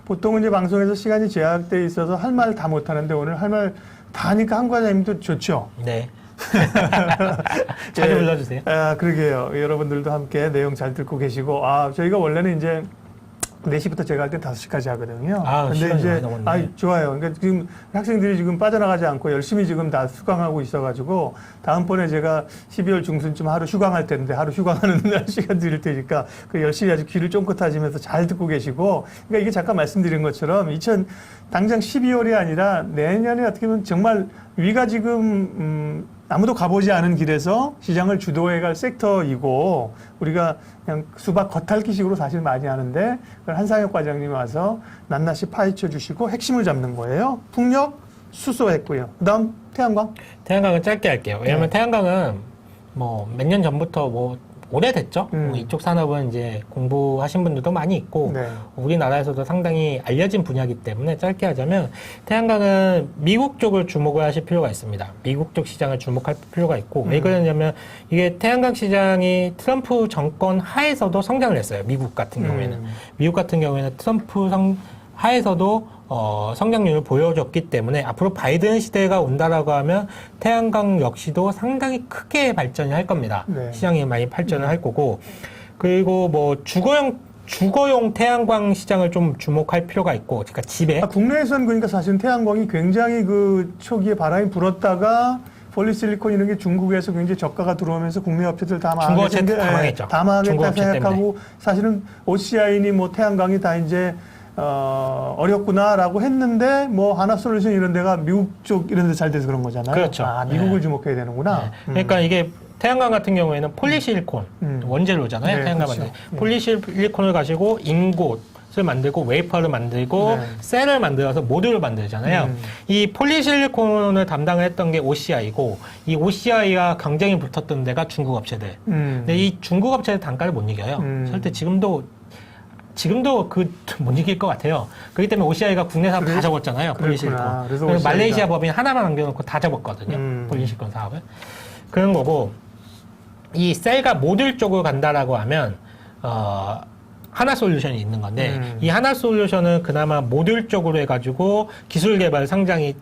보통은 이제 방송에서 시간이 제약돼 있어서 할 말 다 못하는데 오늘 할 말 다 하니까 한 과장님도 좋죠? 네. 자주 예. 불러주세요. 아, 그러게요. 여러분들도 함께 내용 잘 듣고 계시고, 저희가 원래는 이제 4시부터 제가 할 때 5시까지 하거든요. 시간이 많이 넘었네. 좋아요. 그러니까 지금 학생들이 지금 빠져나가지 않고 열심히 지금 다 수강하고 있어가지고, 다음번에 제가 12월 중순쯤 하루 휴강할 텐데, 하루 휴강하는 날 시간 드릴 테니까, 그 열심히 아주 귀를 쫑긋하시면서 잘 듣고 계시고, 그러니까 이게 잠깐 말씀드린 것처럼, 당장 12월이 아니라 내년에 어떻게 보면 정말 위가 지금, 아무도 가보지 않은 길에서 시장을 주도해갈 섹터이고 우리가 그냥 수박 겉핥기식으로 사실 많이 하는데 그걸 한상혁 과장님이 와서 낱낱이 파헤쳐 주시고 핵심을 잡는 거예요. 풍력 수소했고요. 그다음 태양광. 태양광은 짧게 할게요. 왜냐면 네. 태양광은 뭐 몇 년 전부터 뭐 오래됐죠. 이쪽 산업은 이제 공부하신 분들도 많이 있고 네. 우리나라에서도 상당히 알려진 분야이기 때문에 짧게 하자면 태양광은 미국 쪽을 주목을 하실 필요가 있습니다. 미국 쪽 시장을 주목할 필요가 있고 왜 그러냐면 이게 태양광 시장이 트럼프 정권 하에서도 성장을 했어요. 미국 같은 경우에는. 미국 같은 경우에는 트럼프 하에서도 성장률을 보여줬기 때문에 앞으로 바이든 시대가 온다라고 하면 태양광 역시도 상당히 크게 발전이 할 겁니다. 네. 시장이 많이 발전을 할 거고 그리고 뭐 주거용 태양광 시장을 좀 주목할 필요가 있고 그러니까 집에 국내에서는 그러니까 사실 태양광이 굉장히 그 초기에 바람이 불었다가 폴리실리콘 이런 게 중국에서 굉장히 저가가 들어오면서 국내 업체들 다 중국 업체들 다 망했죠. 다 망하겠다 생각하고 때문에. 사실은 OCI니 뭐 태양광이 다 이제 어렵구나라고 했는데 뭐 하나솔루션 이런 데가 미국 쪽 이런 데 잘 돼서 그런 거잖아요. 그렇죠. 미국을 네. 주목해야 되는구나. 네. 그러니까 이게 태양광 같은 경우에는 폴리실리콘 원재료잖아요. 네, 태양광 그렇죠. 만들 폴리실리콘을 가지고 인곳을 만들고 웨이퍼를 만들고 네. 셀을 만들어서 모듈을 만들잖아요. 이 폴리실리콘을 담당을 했던 게 OCI고 이 OCI와 경쟁이 붙었던 데가 중국 업체들. 근데 이 중국 업체들 단가를 못 이겨요. 절대 지금도 못 이길 것 같아요. 그렇기 때문에 OCI가 국내 사업 다 접었잖아요. 폴리실리콘. 그래서 그래서 OCI 가. 말레이시아 법인 하나만 남겨놓고 다 접었거든요. 폴리실리콘 사업을. 그런 거고 이 셀과 모듈 쪽으로 간다라고 하면 하나솔루션이 있는 건데 이 하나솔루션은 그나마 모듈 쪽으로 해가지고 기술 개발을 상당히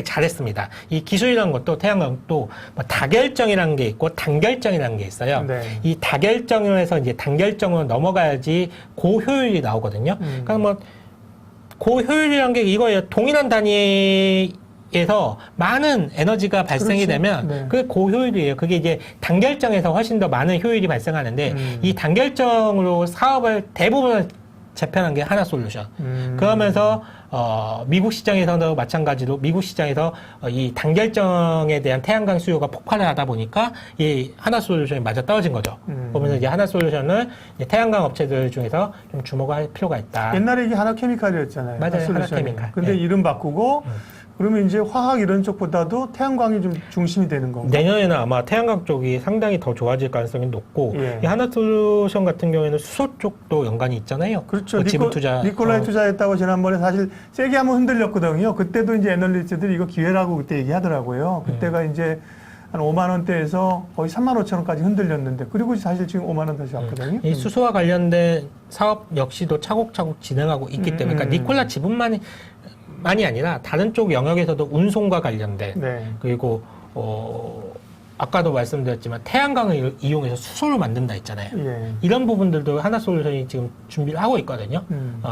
잘했습니다. 이 기술이라는 것도 태양광도 뭐 다결정이라는 게 있고 단결정이라는 게 있어요. 네. 이 다결정에서 이제 단결정으로 넘어가야지 고효율이 나오거든요. 그러니까 뭐 고효율이라는 게 이거예요. 동일한 단위에서 많은 에너지가 발생이 그렇죠. 되면 네. 그게 고효율이에요. 그게 이제 단결정에서 훨씬 더 많은 효율이 발생하는데 이 단결정으로 사업을 대부분을 재편한 게 하나솔루션. 그러면서 미국 시장에서도 마찬가지로 미국 시장에서 이 단결정에 대한 태양광 수요가 폭발을 하다 보니까 이 하나솔루션이 맞아 떨어진 거죠. 보면서 이제 하나솔루션을 태양광 업체들 중에서 좀 주목할 필요가 있다. 옛날에 이게 하나케미칼이었잖아요. 맞아요. 하나솔루션이. 하나케미칼. 근데 네. 이름 바꾸고 그러면 이제 화학 이런 쪽보다도 태양광이 좀 중심이 되는 건가요? 내년에는 아마 태양광 쪽이 상당히 더 좋아질 가능성이 높고 예. 이 하나솔루션 같은 경우에는 수소 쪽도 연관이 있잖아요. 그렇죠. 뭐 지분 투자. 니콜라이 투자했다고 지난번에 사실 세게 한번 흔들렸거든요. 그때도 이제 애널리스트들이 이거 기회라고 그때 얘기하더라고요. 그때가 이제 한 5만 원대에서 거의 3만 5천 원까지 흔들렸는데 그리고 사실 지금 5만 원 다시 왔거든요. 이 수소와 관련된 사업 역시도 차곡차곡 진행하고 있기 때문에 그러니까 니콜라 지분만이 아니라 다른 쪽 영역에서도 운송과 관련된 네. 그리고 아까도 말씀드렸지만 태양광을 이용해서 수소를 만든다 했잖아요. 예. 이런 부분들도 하나솔루션이 지금 준비를 하고 있거든요.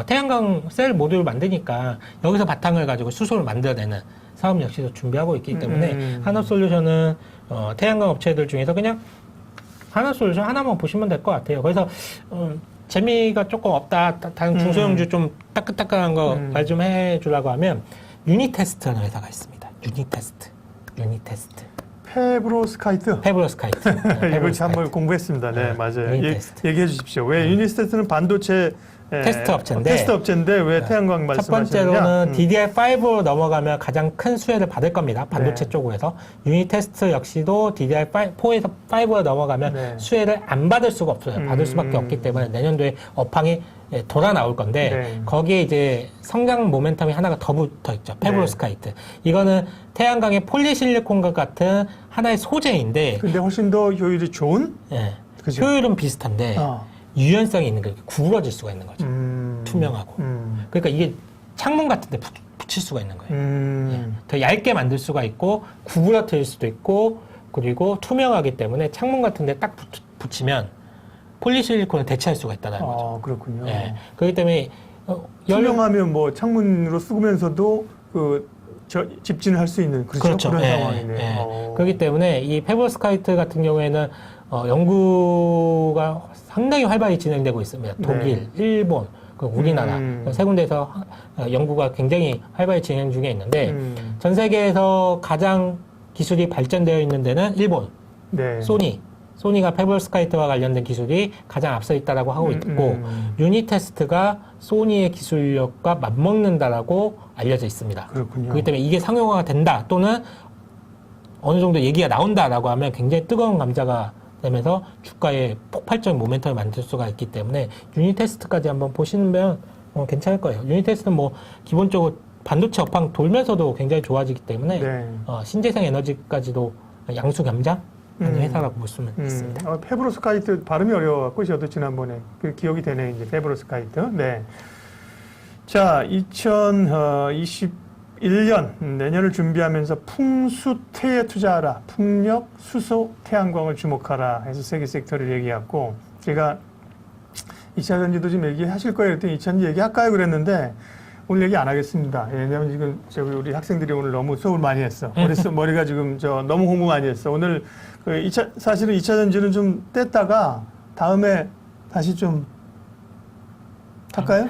태양광 셀 모듈을 만드니까 여기서 바탕을 가지고 수소를 만들어내는 사업 역시도 준비하고 있기 때문에 하나솔루션은 태양광 업체들 중에서 그냥 하나솔루션 하나만 보시면 될 것 같아요. 그래서 재미가 조금 없다. 다른 중소형주 좀 따끈따끈한 거 말 좀 해주려고 하면 유니테스트라는 회사가 있습니다. 유니테스트. 페브로스카이트. 페브로스카이트. 이걸 한번 공부했습니다. 네, 맞아요. 유니테스트. 얘기해 주십시오. 왜 유니테스트는 반도체 테스트 업체인데 테스트 업체인데 왜 태양광 첫 말씀하시느냐? 번째로는 DDR5로 넘어가면 가장 큰 수혜를 받을 겁니다. 반도체 네. 쪽에서. 유니테스트 역시도 DDR4에서 5로 넘어가면 네. 수혜를 안 받을 수가 없어요. 받을 수밖에 없기 때문에 내년도에 업황이 돌아 나올 건데 네. 거기에 이제 성장 모멘텀이 하나가 더 붙어 있죠. 페브로스카이트. 이거는 태양광의 폴리실리콘과 같은 하나의 소재인데 근데 훨씬 더 효율이 좋은? 예, 그죠? 효율은 비슷한데 유연성이 있는 게 구부러질 수가 있는 거죠. 투명하고. 그러니까 이게 창문 같은 데 붙일 수가 있는 거예요. 더 얇게 만들 수가 있고 구부러뜨릴 수도 있고 그리고 투명하기 때문에 창문 같은 데 딱 붙이면 폴리실리콘을 대체할 수가 있다는 거죠. 그렇군요. 예. 그렇기 때문에 투명하면 뭐 창문으로 쓰면서도 집진을 할 수 있는 그렇죠. 그런 예, 상황이네요. 예. 그렇기 때문에 이 페브로스카이트 같은 경우에는 연구가 상당히 활발히 진행되고 있습니다. 독일, 일본, 우리나라 세 군데에서 연구가 굉장히 활발히 진행 중에 있는데 전 세계에서 가장 기술이 발전되어 있는 데는 일본, 네. 소니가 페브로스카이트와 관련된 기술이 가장 앞서 있다라고 하고 있고 유니테스트가 소니의 기술력과 맞먹는다라고 알려져 있습니다. 그렇군요. 그렇기 때문에 이게 상용화가 된다 또는 어느 정도 얘기가 나온다라고 하면 굉장히 뜨거운 감자가 되면서 주가에 폭발적인 모멘텀을 만들 수가 있기 때문에 유니테스트까지 한번 보시면 괜찮을 거예요. 유니테스트는 뭐 기본적으로 반도체 업황 돌면서도 굉장히 좋아지기 때문에 네. 신재생 에너지까지도 양수 겸장 하는 회사라고 볼 수는 있습니다. 페브로스카이트 발음이 어려워갖고 저도 지난번에 그 기억이 되네 이제 페브로스카이트. 네. 자, 2021년 내년을 준비하면서 풍수태에 투자하라. 풍력, 수소, 태양광을 주목하라 해서 세계 섹터를 얘기했고 제가 2차 전지도 좀 얘기하실 거예요. 그랬더니 2차 전지 얘기할까요? 그랬는데 오늘 얘기 안 하겠습니다. 왜냐면 지금 우리 학생들이 오늘 너무 수업을 많이 했어. 머리가 지금 너무 공부 많이 했어. 오늘 사실은 2차 전지는 좀 뗐다가 다음에 다시 좀 할까요?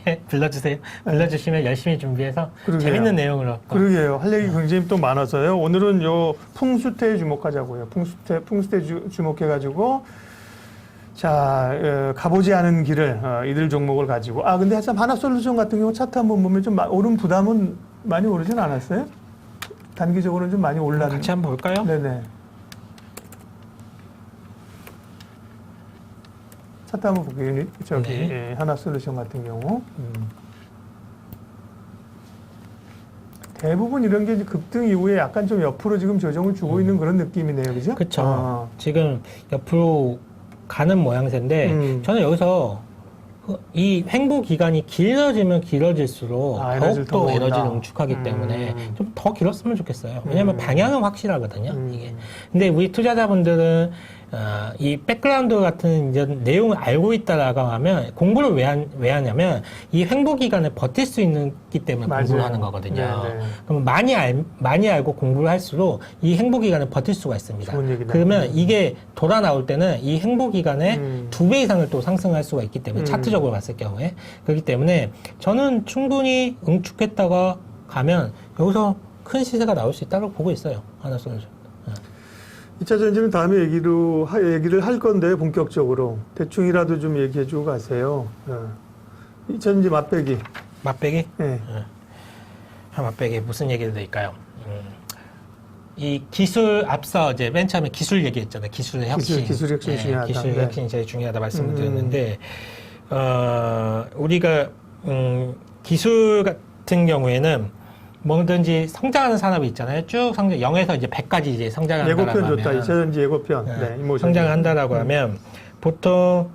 예, 불러주세요. 불러주시면 열심히 준비해서 그러게요. 재밌는 내용으로. 그러게요. 할 얘기 굉장히 또 많아서요. 오늘은 요 풍수태에 주목하자고요. 풍수태 주목해가지고 자, 가보지 않은 길을, 이들 종목을 가지고. 근데 참, 하나솔루션 같은 경우 차트 한번 보면 좀 오른 부담은 많이 오르진 않았어요? 단기적으로는 좀 많이 올랐는데. 같이 한번 볼까요? 네네. 차트 한번 볼게요. 네. 하나솔루션 같은 경우. 대부분 이런 게 이제 급등 이후에 약간 좀 옆으로 지금 조정을 주고 있는 그런 느낌이네요. 그죠? 그렇죠. 지금 옆으로 가는 모양새인데 저는 여기서 이 횡보 기간이 길어지면 길어질수록 더욱더 에너지를 응축하기 때문에 좀 더 길었으면 좋겠어요. 왜냐하면 방향은 확실하거든요. 이게. 근데 우리 투자자분들은 이 백그라운드 같은 이제 내용을 알고 있다라고 하면 공부를 왜 하냐면 이 횡보 기간을 버틸 수 있기 때문에 맞아요. 공부를 하는 거거든요. 네네. 그러면 많이 알고 공부를 할수록 이 횡보 기간을 버틸 수가 있습니다. 좋은 얘기다. 그러면 이게 돌아 나올 때는 이 횡보 기간에 2배 이상을 또 상승할 수가 있기 때문에 차트적으로 봤을 경우에 그렇기 때문에 저는 충분히 응축했다가 가면 여기서 큰 시세가 나올 수 있다고 보고 있어요. 하나솔루션. 2차 전지는 다음에 얘기를 할 건데, 본격적으로. 대충이라도 좀 얘기해주고 가세요. 2차 전지 맛배기. 맛배기? 네. 맛배기 무슨 얘기를 드릴까요? 이 기술, 앞서 이제 맨 처음에 기술 얘기했잖아요. 기술의 혁신. 기술 혁신이 중요하다. 기술 네. 혁신이 제일 중요하다 말씀을 드렸는데, 우리가, 기술 같은 경우에는 뭐든지 성장하는 산업이 있잖아요. 쭉 0에서 이제 100까지 이제 성장한다라고 예고편 하면. 좋다. 2차 전지 예고편. 네. 성장을 한다라고 하면 보통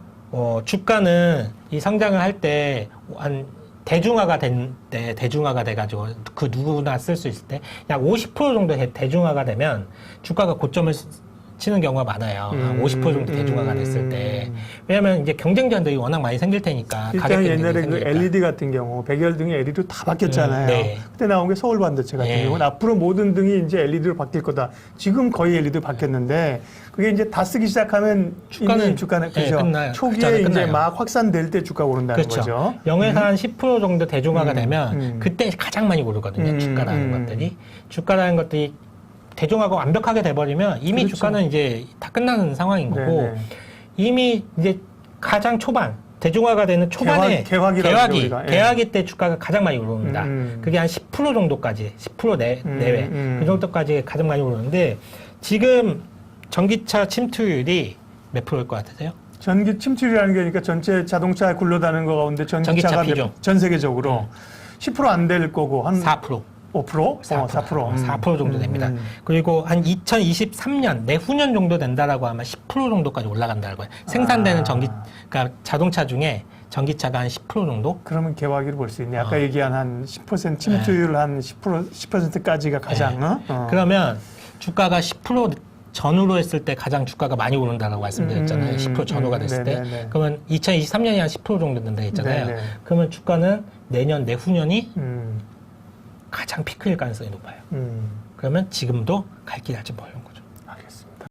주가는 이 성장을 할 때 한 대중화가 대중화가 돼가지고 그 누구나 쓸 수 있을 때 약 50% 정도 대중화가 되면 주가가 고점을 치는 경우가 많아요. 50% 정도 대중화가 됐을 때. 왜냐면 이제 경쟁자들이 워낙 많이 생길 테니까. 가격 옛날에 그 생기니까. LED 같은 경우, 백열등이 LED로 다 바뀌었잖아요. 네. 그때 나온 게 서울 반도체 같은 경우는 앞으로 모든 등이 이제 LED로 바뀔 거다. 지금 거의 LED로 바뀌었는데, 그게 이제 다 쓰기 시작하면 주가는 그죠? 끝나요. 초기에 이제 막 확산될 때 주가가 오른다는 그렇죠. 거죠. 0에서 한 10% 정도 대중화가 되면 그때 가장 많이 오르거든요. 주가라는 것들이. 주가라는 것들이 대중화가 완벽하게 돼버리면 이미 그렇죠. 주가는 이제 다 끝나는 상황인 거고 네네. 이미 이제 가장 초반 대중화가 되는 초반에 개화기 때 주가가 가장 많이 오릅니다. 그게 한 10% 정도까지 10% 내외 그 정도까지 가장 많이 오르는데 지금 전기차 침투율이 몇 프로일 것 같으세요? 전기 침투율이라는 게 그러니까 전체 자동차에 굴러다니는 거 가운데 전기차가 전 세계적으로 10% 안 될 거고 한 4%. 5%? 4% 정도 됩니다. 그리고 한 2023년, 내후년 정도 된다라고 하면 10% 정도까지 올라간다는 거예요. 생산되는 그러니까 자동차 중에 전기차가 한 10% 정도? 그러면 개화기를 볼 수 있네. 아까 얘기한 한 10% 침투율 한 10%까지가 가장. 그러면 주가가 10% 전후로 했을 때 가장 주가가 많이 오른다고 말씀드렸잖아요. 10% 전후가 됐을 때. 네네네. 그러면 2023년이 한 10% 정도 된다 했잖아요. 네네. 그러면 주가는 내년, 내후년이 음, 가장 피크일 가능성이 높아요. 음. 그러면 지금도 갈 길 아직 멀은 거죠.